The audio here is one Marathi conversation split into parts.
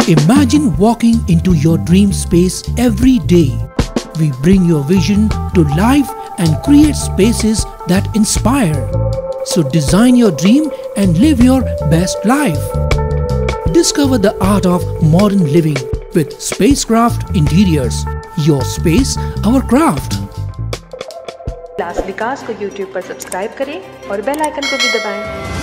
Imagine walking into your dream space every day. We bring your vision to life and create spaces that inspire. So design your dream and live your best life. Discover the art of modern living with Spacecraft Interiors. Your space, our craft. Class Vikas को YouTube पर सब्सक्राइब करें और बेल आइकन को भी दबाएं।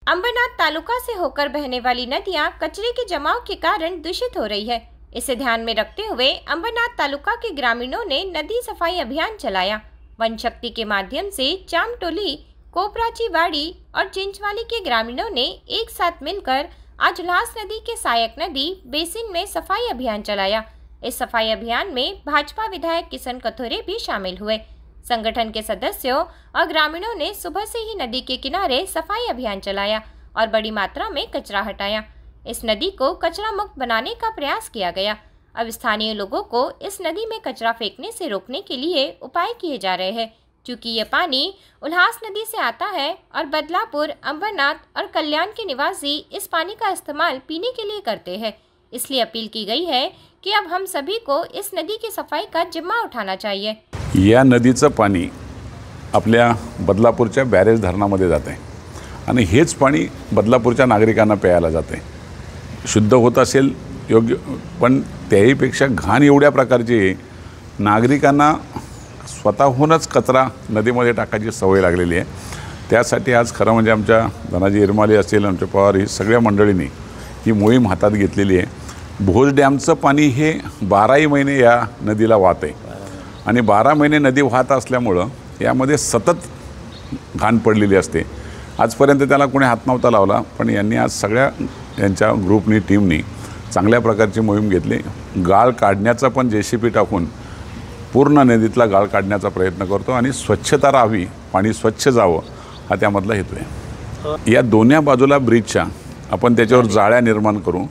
अंबरनाथ तालुका से होकर बहने वाली नदियां कचरे के जमाव के कारण दूषित हो रही है। इसे ध्यान में रखते हुए अंबरनाथ तालुका के ग्रामीणों ने नदी सफाई अभियान चलाया। वन शक्ति के माध्यम से चामटोली, कोपराची वाड़ी और चिंचवाली के ग्रामीणों ने एक साथ मिलकर आज उल्हास नदी के सहायक नदी बेसिन में सफाई अभियान चलाया। इस सफाई अभियान में भाजपा विधायक किशन कथोरे भी शामिल हुए। संगठन के सदस्यों और ग्रामीणों ने सुबह से ही नदी के किनारे सफाई अभियान चलाया और बड़ी मात्रा में कचरा हटाया। इस नदी को कचरा मुक्त बनाने का प्रयास किया गया। अब स्थानीय लोगों को इस नदी में कचरा फेंकने से रोकने के लिए उपाय किए जा रहे हैं, क्योंकि ये पानी उल्हास नदी से आता है और बदलापुर, अंबरनाथ और कल्याण के निवासी इस पानी का इस्तेमाल पीने के लिए करते हैं। इसलिए अपील की गई है कि अब हम सभी को इस नदी की सफाई का जिम्मा उठाना चाहिए। या नदीचं पाणी आपल्या बदलापूरच्या बॅरेज धरणामध्ये जाते आणि हेच पाणी बदलापूरच्या नागरिकांना प्यायला जाते। शुद्ध होत असेल योग्य, पण त्याहीपेक्षा घाण एवढ्या प्रकारची नागरिकांना स्वतःहूनच कचरा नदीमध्ये टाकायची सवय लागलेली आहे। त्यासाठी आज खरं म्हणजे आमच्या धनाजी इरमाली असतील, आमच्या पवार ही सगळ्या मंडळींनी ही मोहीम हातात घेतलेली आहे। भोज डॅमचं पाणी हे 12ही महिने या नदीला वाहते आणि 12 महिने नदी वाहत असल्यामुळं यामध्ये सतत घाण पडलेली असते। आजपर्यंत त्याला कोणी हात नव्हता लावला, पण यांनी आज सगळ्या यांच्या ग्रुपनी, टीमनी चांगल्या प्रकारची मोहीम घेतली। गाळ काढण्याचा पण JCB टाकून पूर्ण नदीतला गाळ काढण्याचा प्रयत्न करतो आणि स्वच्छता राहावी, पाणी स्वच्छ जावं हा त्यामधला हेतू आहे। या दोन्ही बाजूला ब्रिजच्या आपण त्याच्यावर जाळ्या निर्माण करू,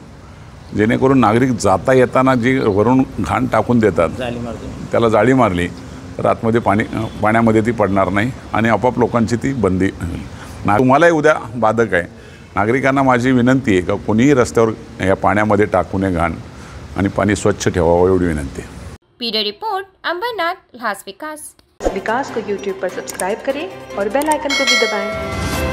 जेणेकरून नागरिक जाता येताना जी वरून घाण टाकून देतात त्याला जाळी मारली तर आतमध्ये पाण्यामध्ये ती पडणार नाही आणि आपोआप लोकांची ती बंदी होईल। तुम्हालाही उद्या बाधक आहे। नागरिकांना माझी विनंती आहे की कोणीही रस्त्यावर या पाण्यामध्ये टाकू नये घाण आणि पाणी स्वच्छ ठेवावं, एवढी विनंती आहे। पीडे रिपोर्ट, अंबरनाथ, उल्हास विकास। विकास को YouTube पर सब्सक्राइब करें और बेल आइकन को भी दबाएं।